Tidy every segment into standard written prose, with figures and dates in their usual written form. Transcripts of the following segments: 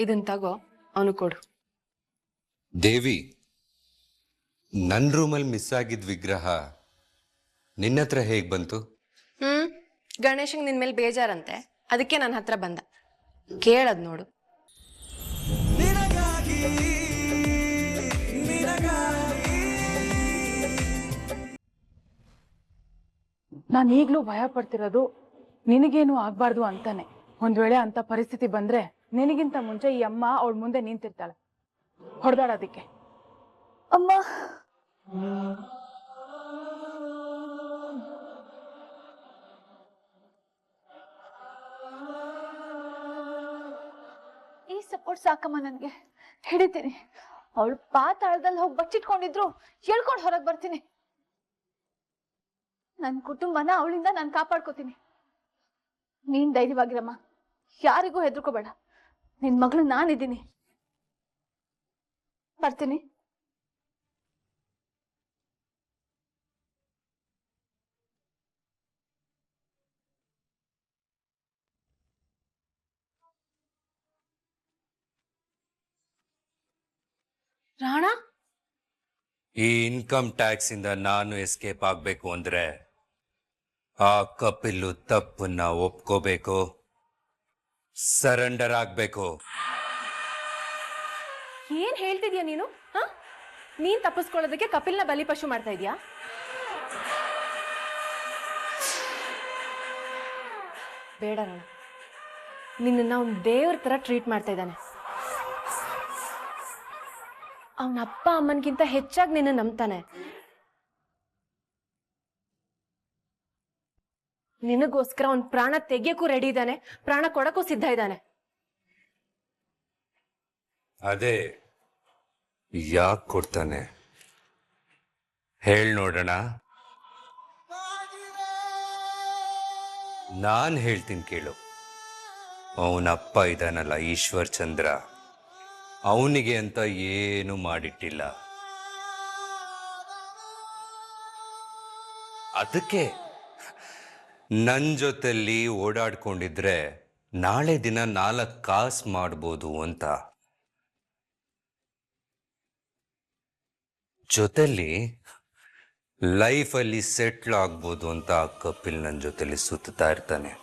ಇದನ್ ತಗೋ, ಅವನು ಕೊಡು. ದೇವಿ, ನನ್ನ ರೂಮಲ್ಲಿ ಮಿಸ್ ಆಗಿದ್ದ ವಿಗ್ರಹ ನಿನ್ನ ಹತ್ರ ಹೇಗ್ ಬಂತು? ಗಣೇಶಂಗ್ ನಿನ್ ಮೇಲೆ ಬೇಜಾರಂತೆ, ಅದಕ್ಕೆ ನನ್ನ ಹತ್ರ ಬಂದ. ಕೇಳದ್ ನೋಡು. ನಾನು ಈಗಲೂ ಭಯ ಪಡ್ತಿರೋದು ನಿನಗೇನು ಆಗ್ಬಾರ್ದು ಅಂತಾನೆ. ಒಂದ್ ವೇಳೆ ಅಂತ ಪರಿಸ್ಥಿತಿ ಬಂದ್ರೆ ನಿನಗಿಂತ ಮುಂಚೆ ಈ ಅಮ್ಮ ಅವಳ ಮುಂದೆ ನಿಂತಿರ್ತಾಳೆ. ಹೊಡೆದಾಡೋದಿಕ್ಕೆ. ಅಮ್ಮ, ಈ ಸಪೋರ್ಟ್ ಸಾಕಮ್ಮ ನನ್ಗೆ. ಹಿಡಿತೀನಿ. ಅವಳು ಪಾತಾಳದಲ್ಲಿ ಹೋಗಿ ಬಚ್ಚಿಟ್ಕೊಂಡಿದ್ರು ಹೇಳ್ಕೊಂಡು ಹೊರಗೆ ಬರ್ತೀನಿ. ನನ್ನ ಕುಟುಂಬನ ಅವಳಿಂದ ನಾನು ಕಾಪಾಡ್ಕೋತೀನಿ. ನೀನ್ ಧೈರ್ಯವಾಗಿರಮ್ಮ, ಯಾರಿಗೂ ಹೆದರ್ಕೋಬೇಡ. ನಿನ್ ಮಗಳು ನಾನಿದ್ದೀನಿ. ಬರ್ತೀನಿ. ರಾಣಾ, ಈ ಇನ್ಕಮ್ ಟ್ಯಾಕ್ಸ್ ಇಂದ ನಾನು ಎಸ್ಕೇಪ್ ಆಗ್ಬೇಕು ಅಂದ್ರೆ ಆ ಕಪಿಲು ತಪ್ಪನ್ನ ಒಪ್ಕೋಬೇಕು, ಸರೆಂಡರ್ ಆಗ್ಬೇಕು. ಏನ್ ಹೇಳ್ತಿದ್ಯಾ ನೀನು? ನೀನ್ ತಪ್ಪಿಸ್ಕೊಳ್ಳೋದಕ್ಕೆ ಕಪಿಲ್ನ ಬಲಿಪಶು ಮಾಡ್ತಾ ಇದ್ಯಾ? ಬೇಡ ರಾಣ, ನಿನ್ನ ಅವ್ನ ದೇವ್ರ ತರ ಟ್ರೀಟ್ ಮಾಡ್ತಾ ಇದ್ದಾನೆ. ಅವನ ಅಪ್ಪ ಅಮ್ಮನ್ಗಿಂತ ಹೆಚ್ಚಾಗಿ ನಿನ್ನ ನಂಬ್ತಾನೆ. ನಿನಗೋಸ್ಕರ ಅವನ್ ಪ್ರಾಣ ತೆಗಿಯಕ್ಕೂ ರೆಡಿ ಇದ್ದಾನೆ, ಪ್ರಾಣ ಕೊಡಕ್ಕೂ ಸಿದ್ಧ ಇದ್ದಾನೆ. ಅದೇ ಯಾಕೆ ಕೊಡ್ತಾನೆ ಹೇಳ್ ನೋಡೋಣ. ನಾನ್ ಹೇಳ್ತೀನಿ ಕೇಳು. ಅವನಪ್ಪ ಇದಾನಲ್ಲ ಈಶ್ವರ್ ಚಂದ್ರ, ಅವನಿಗೆ ಅಂತ ಏನು ಮಾಡಿಟ್ಟಿಲ್ಲ. ಅದಕ್ಕೆ ನನ್ ಜೊತೆಲಿ ಓಡಾಡ್ಕೊಂಡಿದ್ರೆ ನಾಳೆ ದಿನ 4 ಕಾಸು ಮಾಡ್ಬೋದು ಅಂತ. ಜೊತೆಲಿ ಲೈಫಲ್ಲಿ ಸೆಟ್ಲ್ ಆಗ್ಬೋದು ಅಂತ ಆ ಕಪಿಲ್ ನನ್ನ ಜೊತೆಲಿ ಸುತ್ತಾ ಇರ್ತಾನೆ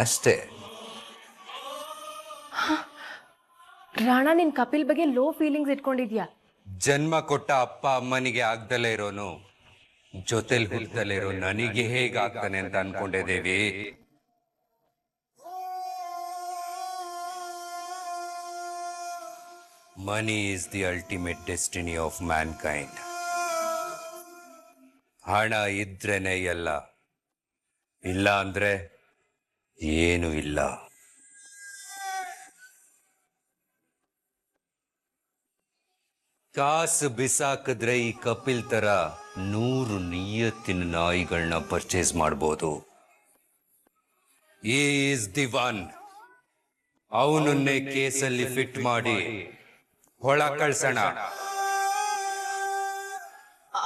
ಅಷ್ಟೇ. ರಾಣಾ, ನಿನ್ ಕಪಿಲ್ ಬಗ್ಗೆ ಲೋ ಫೀಲಿಂಗ್ಸ್ ಇಟ್ಕೊಂಡಿದ್ಯಾ? ಜನ್ಮ ಕೊಟ್ಟ ಅಪ್ಪ ಅಮ್ಮನಿಗೆ ಆಗ್ದಲೇ ಇರೋನು ಜೊತೆಲಿ ಹುಟ್ಟದಲ್ಲೇ ಇರೋ ನನಗೆ ಹೇಗಾಗ್ತಾನೆ ಅಂತ ಅನ್ಕೊಂಡೆ Devi. Money is the ultimate destiny of mankind. ಹಣ ಇದ್ರೇನೆ ಎಲ್ಲ, ಇಲ್ಲ ಅಂದ್ರೆ ಏನು ಇಲ್ಲ. ಕಾಸು ಬಿಸಾಕಿದ್ರೆ ಈ ಕಪಿಲ್ ತರ 100 ನಿಯತ್ತಿನ ನಾಯಿಗಳನ್ನ ಪರ್ಚೇಸ್ ಮಾಡ್ಬೋದು. Is the one. ಅವನನ್ನೇ ಕೇಸಲ್ಲಿ ಫಿಟ್ ಮಾಡಿ ಹೊಳ ಕಳ್ಸೋಣ.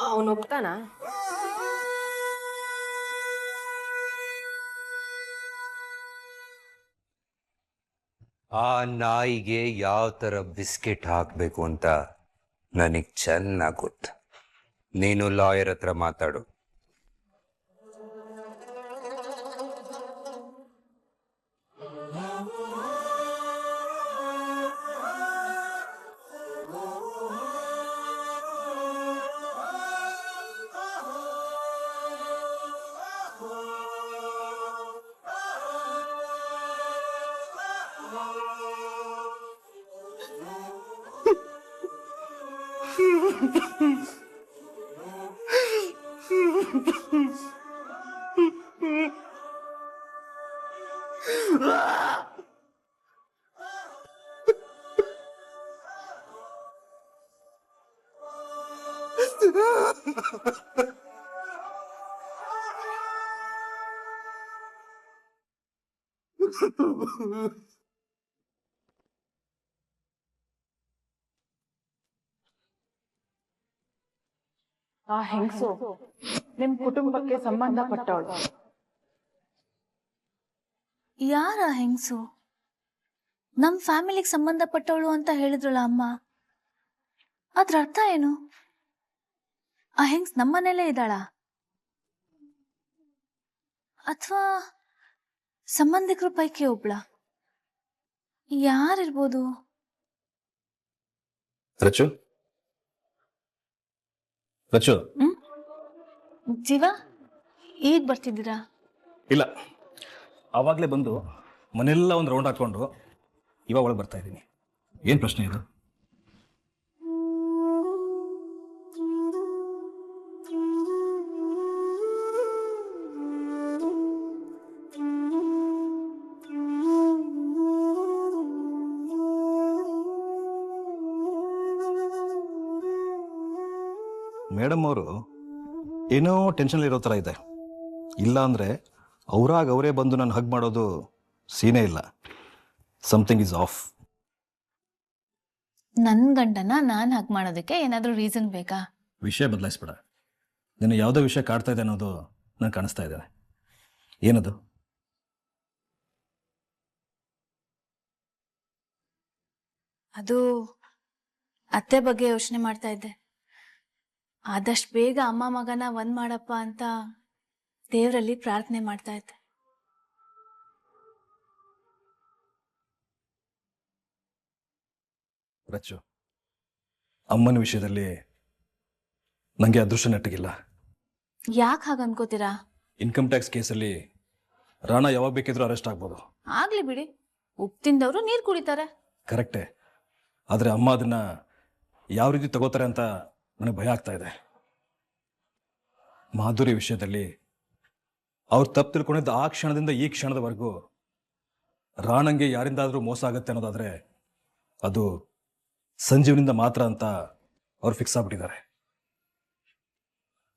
ಅವನು ಒಪ್ತಾನ? ಆ ನಾಯಿಗೆ ಯಾವ ತರ ಬಿಸ್ಕೆಟ್ ಹಾಕ್ಬೇಕು ಅಂತ ನನಗ್ ಚೆನ್ನಾಗಿ ಗೊತ್ತು. ನೀನು ಲಾಯರ್ ಹತ್ರ ಮಾತಾಡು. ಆ ಹೆಂಗಸು ನಿಮ್ ಕುಟುಂಬಕ್ಕೆ ಸಂಬಂಧಪಟ್ಟವಳು. ಯಾರ ಹೆಂಗ್ಸು? ನಮ್ ಫ್ಯಾಮಿಲಿಗೆ ಸಂಬಂಧಪಟ್ಟವಳು ಅಂತ ಹೇಳಿದ್ರಲ್ಲ ಅಮ್ಮ, ಅದ್ರ ಅರ್ಥ ಏನು? ಆ ಹೆಂಗ್ಸ್ ನಮ್ಮನೇಲೇ ಇದ್ದಾಳ ಅಥವಾ ಸಂಬಂಧಿಕರ ಪೈಕಿ ಒಬ್ಳ? ಯಾರಿರ್ಬೋದು? ರಚು ರಚು ಜೀವ, ಈಗ ಬರ್ತಿದ್ದೀರಾ? ಇಲ್ಲ, ಆವಾಗಲೇ ಬಂದು ಮನೆಲ್ಲ ಒಂದು ರೌಂಡ್ ಹಾಕ್ಕೊಂಡು ಇವಾಗ ಒಳಗೆ ಬರ್ತಾ ಇದ್ದೀನಿ. ಏನು ಪ್ರಶ್ನೆ ಇದು? ಮೇಡಮ್ ಅವರು ಏನೋ ಟೆನ್ಷನ್ ಇರೋ ಥರ ಇದೆ. ಇಲ್ಲ ಅಂದರೆ ಅವರೇ ಬಂದು ನಾನು ಹಗ್ ಮಾಡೋದು ಸೀನೇ ಇಲ್ಲ. Something is of. ನನ್ನ ಗಂಡನ ನಾನು ಹಗ್ ಮಾಡೋದಕ್ಕೆ ಏನಾದರೂ ರೀಸನ್ ಬೇಕಾ? ವಿಷಯ ಬದಲಾಯಿಸ್ಬೇಡ. ನಿನ್ನ ಯಾವುದೋ ವಿಷಯ ಕಾಡ್ತಾ ಇದೆ ಅನ್ನೋದು ನನಗೆ ಕಾಣಿಸ್ತಾ ಇದ್ದಾನೆ. ಏನದು? ಅದು ಅತ್ತೆ ಬಗ್ಗೆ ಯೋಚನೆ ಮಾಡ್ತಾ ಇದ್ದೆ. ಆದಷ್ಟು ಬೇಗ ಅಮ್ಮ ಮಗನ ಒಂದ್ ಮಾಡಪ್ಪ ಅಂತ ದೇವರಲ್ಲಿ ಪ್ರಾರ್ಥನೆ ಮಾಡ್ತಾ ಇದ್ದೆ. ರಚ್ಚು, ಅಮ್ಮನ ವಿಷಯದಲ್ಲಿ ನನಗೆ ಅದೃಷ್ಟ ನೆಟ್ಟಗಿಲ್ಲ. ಯಾಕೆ ಹಾಗೆ ಅನ್ಕೋತೀರಾ? ಇನ್ಕಮ್ ಟ್ಯಾಕ್ಸ್ ಕೇಸಲ್ಲಿ ರಾಣ ಯಾವಾಗ ಬೇಕಿದ್ರೂ ಅರೆಸ್ಟ್ ಆಗ್ಬೋದು. ಆಗ್ಲಿ ಬಿಡಿ, ಉಪ್ಪು ತಿಂದವರು ನೀರು ಕುಡಿತಾರೆ. ಕರೆಕ್ಟೇ, ಆದರೆ ಅಮ್ಮ ಅದನ್ನ ಯಾವ ರೀತಿ ತಗೋತಾರೆ ಅಂತ ನನಗೆ ಭಯ ಆಗ್ತಾ ಇದೆ. ಮಾಧುರಿ ವಿಷಯದಲ್ಲಿ ಅವ್ರು ತಪ್ಪು ತಿಳ್ಕೊಂಡಿದ್ದ ಆ ಕ್ಷಣದಿಂದ ಈ ಕ್ಷಣದವರೆಗೂ ರಾಣಂಗೆ ಯಾರಿಂದಾದ್ರೂ ಮೋಸ ಆಗತ್ತೆ ಅನ್ನೋದಾದ್ರೆ ಅದು ಸಂಜೀವನಿಂದ ಮಾತ್ರ ಅಂತ ಅವ್ರು ಫಿಕ್ಸ್ ಆಗ್ಬಿಟ್ಟಿದ್ದಾರೆ.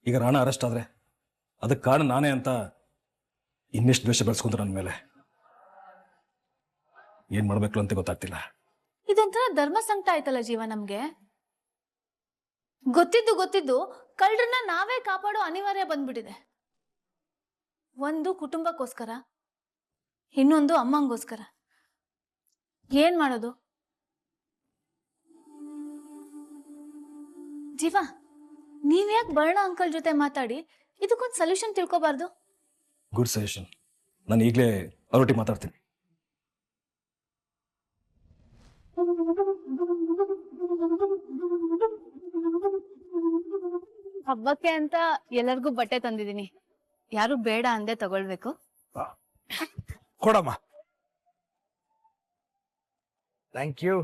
ಈಗ ರಾಣ ಅರೆಸ್ಟ್ ಆದ್ರೆ ಅದಕ್ಕೆ ಕಾರಣ ನಾನೇ ಅಂತ ಇನ್ನೆಷ್ಟು ದ್ವೇಷ ಬೆಳೆಸ್ಕೊಂಡ್ರು ನನ್ನ ಮೇಲೆ. ಏನ್ ಮಾಡ್ಬೇಕು ಅಂತ ಗೊತ್ತಾಗ್ತಿಲ್ಲ. ಇದೊಂಥರ ಧರ್ಮ ಸಂಕಟ ಆಯ್ತಲ್ಲ ಜೀವ ನಮ್ಗೆ. ಗೊತ್ತಿದ್ದು ಕಳ್ಳರನ್ನ ನಾವೇ ಕಾಪಾಡೋ ಅನಿವಾರ್ಯ ಬಂದ್ಬಿಟ್ಟಿದೆ. ಒಂದು ಕುಟುಂಬಕ್ಕೋಸ್ಕರ, ಇನ್ನೊಂದು ಅಮ್ಮಂಗೋಸ್ಕರ. ಏನ್ ಮಾಡೋದು? ಜೀವ, ನೀವ್ಯಾಕೆ ಬರ್ಣ ಅಂಕಲ್ ಜೊತೆ ಮಾತಾಡಿ ಇದಕ್ಕೊಂದು ಸೊಲ್ಯೂಷನ್ ತಿಳ್ಕೊಬಾರ್ದು? Good suggestion. ನಾನು ಈಗಲೇ ಅವರೊಟ್ಟಿಗೆ ಮಾತಾಡ್ತೀನಿ. ಹಬ್ಬಕ್ಕೆ ಅಂತ ಎಲ್ಲರಿಗೂ ಬಟ್ಟೆ ತಂದಿದ್ದೀನಿ. ಯಾರು ಬೇಡ ಅಂದೆ ತಗೊಳ್ಬೇಕು. ಕೊಡಮ್ಮ. Thank you.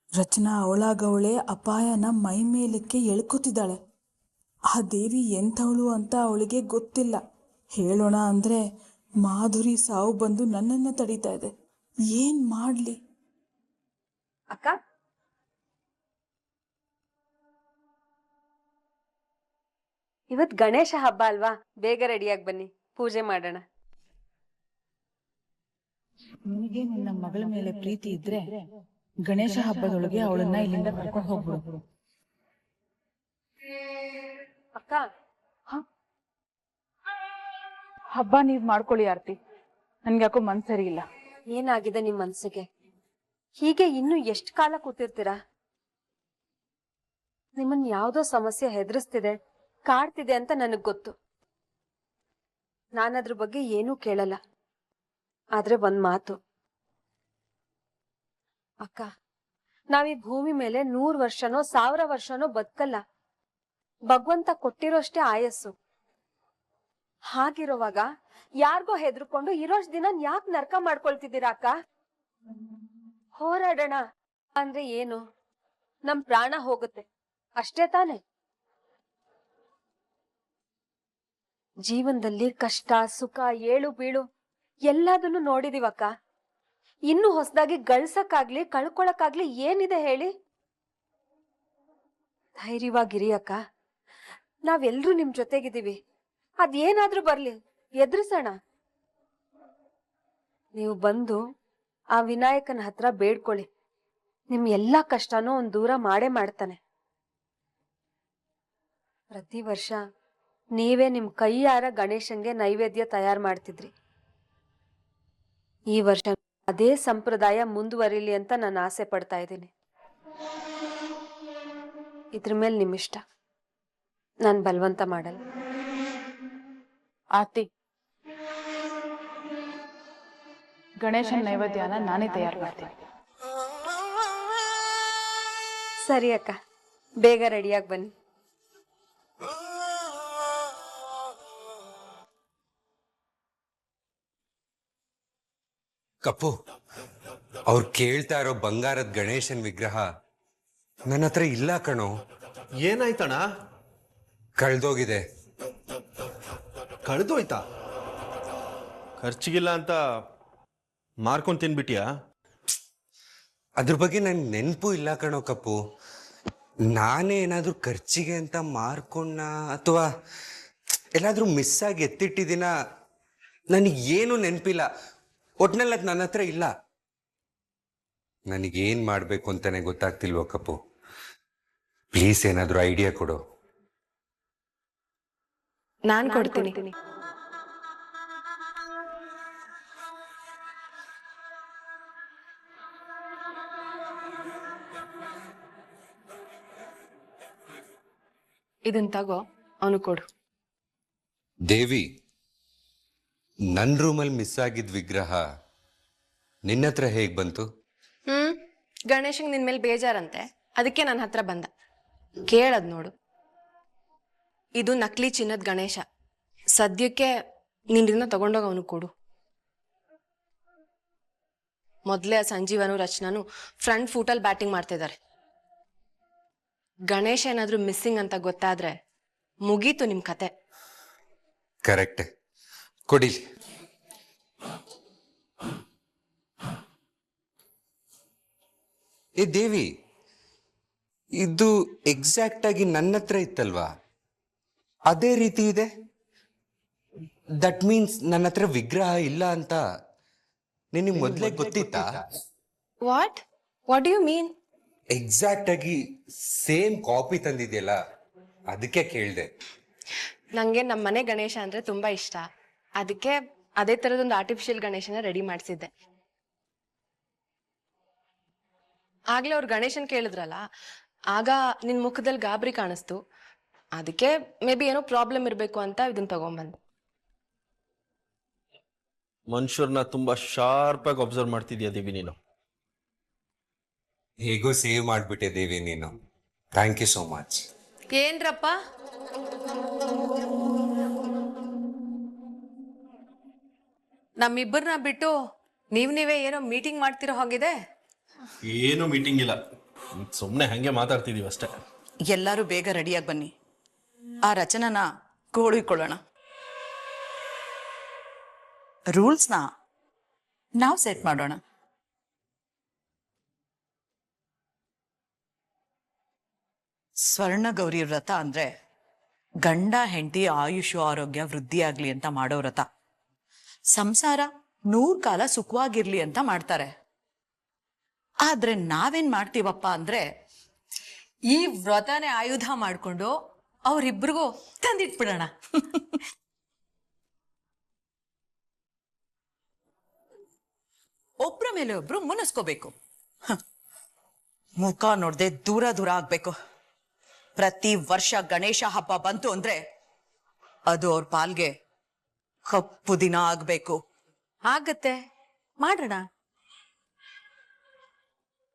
ರಚನಾ ಅವಳಾಗವಳೆ ಅಪಾಯನ ಮೈ ಮೇಲಕ್ಕೆ ಎಳ್ಕೊತಿದ್ದಾಳೆ. ಆ ದೇವಿ ಎಂಥವಳು ಅಂತ ಅವಳಿಗೆ ಗೊತ್ತಿಲ್ಲ. ಹೇಳೋಣ ಅಂದ್ರೆ ಮಾಧುರಿ ಸಾವು ಬಂದು ನನ್ನನ್ನು ತಡೀತಾ ಇದೆ. ಏನ್ ಮಾಡ್ಲಿ? ಅಕ್ಕ, ಇವತ್ ಗಣೇಶ ಹಬ್ಬ ಅಲ್ವಾ? ಬೇಗ ರೆಡಿಯಾಗಿ ಬನ್ನಿ, ಪೂಜೆ ಮಾಡೋಣ. ನಿನಗೆ ನಿನ್ನ ಮಗಳ ಮೇಲೆ ಪ್ರೀತಿ ಇದ್ರೆ ಗಣೇಶ ಹಬ್ಬದೊಳಗೆ ಅವಳನ್ನ ಇಲ್ಲಿಂದ ಕರ್ಕೊಂಡು ಹೋಗ್ಬಿಡು. ಅಕ್ಕ, ಹಬ್ಬ ನೀವ್ ಮಾಡ್ಕೊಳ್ಳಿ ಆರ್ತಿ, ನನ್ಗೆ ಯಾಕೋ ಮನ್ಸ್ ಸರಿ ಇಲ್ಲ. ಏನಾಗಿದೆ ನಿಮ್ ಮನ್ಸಿಗೆ? ಹೀಗೆ ಇನ್ನು ಎಷ್ಟು ಕಾಲ ಕೂತಿರ್ತೀರಾ? ನಿಮ್ಮನ್ ಯಾವ್ದೋ ಸಮಸ್ಯೆ ಹೆದರಿಸ್ತಿದೆ, ಕಾಡ್ತಿದೆ ಅಂತ ನನಗ್ ಗೊತ್ತು. ನಾನದ್ರ ಬಗ್ಗೆ ಏನೂ ಕೇಳಲ್ಲ. ಆದ್ರೆ ಒಂದ್ ಮಾತು ಅಕ್ಕ, ನಾವ್ ಈ ಭೂಮಿ ಮೇಲೆ 100 ವರ್ಷನೋ 1000 ವರ್ಷನೋ ಬದುಕಲ್ಲ. ಭಗವಂತ ಕೊಟ್ಟಿರೋಷ್ಟೇ ಆಯಸ್ಸು. ಹಾಗಿರುವಾಗ ಯಾರಿಗೋ ಹೆದರ್ಕೊಂಡು ಇರೋಷ್ಟು ದಿನ ಯಾಕೆ ನರಕ ಮಾಡ್ಕೊಳ್ತಿದ್ದೀರಾ ಅಕ್ಕ? ಹೋರಾಡೋಣ ಅಂದ್ರೆ ಏನು? ನಮ್ ಪ್ರಾಣ ಹೋಗುತ್ತೆ ಅಷ್ಟೇ ತಾನೆ. ಜೀವನದಲ್ಲಿ ಕಷ್ಟ ಸುಖ ಏಳು ಬೀಳು ಎಲ್ಲದನ್ನು ನೋಡಿದೀವಕ್ಕ. ಇನ್ನು ಹೊಸದಾಗಿ ಗಳಿಸಕ್ಕಾಗ್ಲಿ ಕಳ್ಕೊಳಕ್ಕಾಗ್ಲಿ ಏನಿದೆ ಹೇಳಿ? ಧೈರ್ಯವಾಗಿರಿ ಅಕ್ಕ. ನಾವೆಲ್ರೂ ನಿಮ್ ಜೊತೆಗಿದ್ದೀವಿ. ಅದೇನಾದ್ರೂ ಬರ್ಲಿ, ಎದುರಿಸೋಣ. ನೀವು ಬಂದು ಆ ವಿನಾಯಕನ ಹತ್ರ ಬೇಡ್ಕೊಳ್ಳಿ. ನಿಮ್ ಎಲ್ಲಾ ಕಷ್ಟನೂ ಒಂದ್ ದೂರ ಮಾಡೇ ಮಾಡ್ತಾನೆ. ಪ್ರತಿ ವರ್ಷ ನೀವೇ ನಿಮ್ ಕೈಯಾರ ಗಣೇಶನ್ಗೆ ನೈವೇದ್ಯ ತಯಾರು ಮಾಡ್ತಿದ್ರಿ. ಈ ವರ್ಷ ಅದೇ ಸಂಪ್ರದಾಯ ಮುಂದುವರಿಲಿ ಅಂತ ನಾನು ಆಸೆ ಪಡ್ತಾ ಇದ್ದೀನಿ. ಇದ್ರ ಮೇಲೆ ನಿಮ್ಮಿಷ್ಟ, ನಾನು ಬಲವಂತ ಮಾಡಲ್ಲ. ಆತಿ, ಗಣೇಶನ್ ನೈವೇದ್ಯನ ನಾನೇ ತಯಾರು ಮಾಡ್ತೀನಿ. ಸರಿ ಅಕ್ಕ, ಬೇಗ ರೆಡಿಯಾಗಿ ಬನ್ನಿ. ಕಪ್ಪು, ಅವ್ರು ಕೇಳ್ತಾ ಇರೋ ಬಂಗಾರದ ಗಣೇಶನ್ ವಿಗ್ರಹ ನನ್ನ ಹತ್ರ ಇಲ್ಲ ಕಣೋ. ಏನಾಯ್ತಣ್ಣ? ಕಳ್ದೋಗಿದೆ. ಕಳೆದೋಯ್ತಾ? ಖರ್ಚಿಗಿಲ್ಲ ಅಂತ ಮಾರ್ಕೊಂಡು ತಿನ್ಬಿಟ್ಯಾ? ಅದ್ರ ಬಗ್ಗೆ ನನ್ ನೆನಪು ಇಲ್ಲ ಕಣೋ ಕಪ್ಪು. ನಾನೇ ಏನಾದ್ರೂ ಖರ್ಚಿಗೆ ಅಂತ ಮಾರ್ಕೊಂಡ ಅಥವಾ ಎಲ್ಲಾದ್ರೂ ಮಿಸ್ ಆಗಿ ಎತ್ತಿಟ್ಟಿದ್ದೀನ, ನನಗೇನು ನೆನಪಿಲ್ಲ. ಒಟ್ನಲ್ಲಿ ಅದು ನನ್ನ ಹತ್ರ ಇಲ್ಲ. ನನಗೇನ್ ಮಾಡ್ಬೇಕು ಅಂತಾನೆ ಗೊತ್ತಾಗ್ತಿಲ್ವೋ ಕಪ್ಪು. ಪ್ಲೀಸ್ ಏನಾದ್ರೂ ಐಡಿಯಾ ಕೊಡು. ನಾನ್ ಕೊಡ್ತೀನಿ. ಇದನ್ ತಗೋ, ಅವನು ಕೊಡು. ದೇವಿ, ನನ್ನ ರೂಮಲ್ಲಿ ಮಿಸ್ ಆಗಿದ್ದ ವಿಗ್ರಹ ನಿನ್ನ ಹತ್ರ ಹೇಗ್ ಬಂತು? ಗಣೇಶಂಗ್ ನಿನ್ ಮೇಲೆ ಬೇಜಾರಂತೆ, ಅದಕ್ಕೆ ನನ್ನ ಹತ್ರ ಬಂದ. ಕೇಳದ್ ನೋಡು. ಇದು ನಕಲಿ ಚಿನ್ನದ ಗಣೇಶ. ಸದ್ಯಕ್ಕೆ ನಿನ್ನ ತಗೊಂಡೋಗ ಅವನು ಕೊಡು. ಮೊದ್ಲೇ ಸಂಜೀವನು ರಚನಾನು ಫ್ರಂಟ್ ಫೂಟಲ್ಲಿ ಬ್ಯಾಟಿಂಗ್ ಮಾಡ್ತಿದ್ದಾರೆ. ಗಣೇಶ ಏನಾದ್ರೂ ಮಿಸ್ಸಿಂಗ್ ಅಂತ ಗೊತ್ತಾದ್ರೆ ಮುಗೀತು ನಿಮ್ ಕತೆ. ಕರೆಕ್ಟ್, ಕೊಡಿ. ಏ ದೇವಿ, ಇದು ಎಕ್ಸಾಕ್ಟ್ ಆಗಿ ನನ್ನ ಹತ್ರ ಇತ್ತಲ್ವಾ? ಅದೇ ರೀತಿ ಇದೆ. ದಟ್ ಮೀನ್ಸ್ ನನ್ನ ಹತ್ರ ವಿಗ್ರಹ ಇಲ್ಲ ಅಂತ ನಿನಗೆ ಮೊದಲೇ ಗೊತ್ತಿತ್ತಾ? What do you mean? Exact ಆಗಿ ಸೇಮ್ ಕಾಪಿ ತಂದಿದ್ಯಲ್ಲ, ಅದಕ್ಕೆ ಕೇಳ್ದೆ. ನಂಗೆ ನಮ್ಮ ಮನೆ ಗಣೇಶ ಅಂದ್ರೆ ತುಂಬಾ ಇಷ್ಟ. ಅದಕ್ಕೆ ಅದೇ ತರದೊಂದು ಆರ್ಟಿಫಿಷಿಯಲ್ ಗಣೇಶನ ರೆಡಿ ಮಾಡಿಸಿದ್ದೆ. ಆಗ್ಲೇ ಅವ್ರು ಗಣೇಶನ್ ಕೇಳಿದ್ರಲ್ಲ, ಆಗ ನಿನ್ ಮುಖದಲ್ಲಿ ಗಾಬರಿ ಕಾಣಿಸ್ತು. ಅದಕ್ಕೆ ಮೇ ಬಿ ಏನೋ ಪ್ರಾಬ್ಲಮ್ ಇರಬೇಕು ಅಂತ ಇದನ್ನ ತಗೊಂಡ್ಬಂದೆ. ಮನುಷ್ಯರನ್ನ ತುಂಬಾ ಶಾರ್ಪ್ ಆಗಿ ಅಬ್ಸರ್ವ್ ಮಾಡ್ತಿದ್ಯಾ ದೇವಿ ನೀನು. ಹೇಗೋ ಸೇವ್ ಮಾಡ್ಬಿಟ್ಟೆ ದೇವಿ ನೀನು. Thank you so much. ಏನ್ರಪ್ಪ, ನಮ್ಮಿಬ್ಬರನ್ನ ಬಿಟ್ಟು ನೀವೇ ಏನೋ ಮೀಟಿಂಗ್ ಮಾಡ್ತಿರೋ ಹಾಗಿದೆ. ಏನು ಮೀಟಿಂಗ್ ಇಲ್ಲ, ಸುಮ್ಮನೆ ಹಂಗೆ ಮಾತಾಡ್ತಿದೀವಿ ಅಷ್ಟೇ. ಎಲ್ಲರೂ ಬೇಗ ರೆಡಿಯಾಗಿ ಬನ್ನಿ. ಆ ರಚನನ ಗೋಳಿಕೊಳ್ಳೋಣ. ರೂಲ್ಸ್ನ ನಾವು ಸೆಟ್ ಮಾಡೋಣ. ಸ್ವರ್ಣ ಗೌರಿ ವ್ರತ ಅಂದ್ರೆ ಗಂಡ ಹೆಂಡತಿ ಆಯುಷು ಆರೋಗ್ಯ ವೃದ್ಧಿಯಾಗ್ಲಿ ಅಂತ ಮಾಡೋ ವ್ರತ. ಸಂಸಾರ 100 ಕಾಲ ಸುಖವಾಗಿರ್ಲಿ ಅಂತ ಮಾಡ್ತಾರೆ. ಆದ್ರೆ ನಾವೇನ್ ಮಾಡ್ತೀವಪ್ಪ ಅಂದ್ರೆ ಈ ವ್ರತನೇ ಆಯುಧ ಮಾಡ್ಕೊಂಡು ಅವರಿಬ್ರಿಗೂ ತಂದಿಟ್ಬಿಡೋಣ. ಒಬ್ರ ಮೇಲೆ ಒಬ್ರು ಮುನಿಸ್ಕೋಬೇಕು. ಮುಖ ನೋಡ್ದೆ ದೂರ ದೂರ ಆಗ್ಬೇಕು. ಪ್ರತಿ ವರ್ಷ ಗಣೇಶ ಹಬ್ಬ ಬಂತು ಅಂದ್ರೆ ಅದು ಅವ್ರ ಪಾಲ್ಗೆ ಕಪ್ಪು ದಿನ ಆಗ್ಬೇಕು. ಆಗತ್ತೆ, ಮಾಡೋಣ.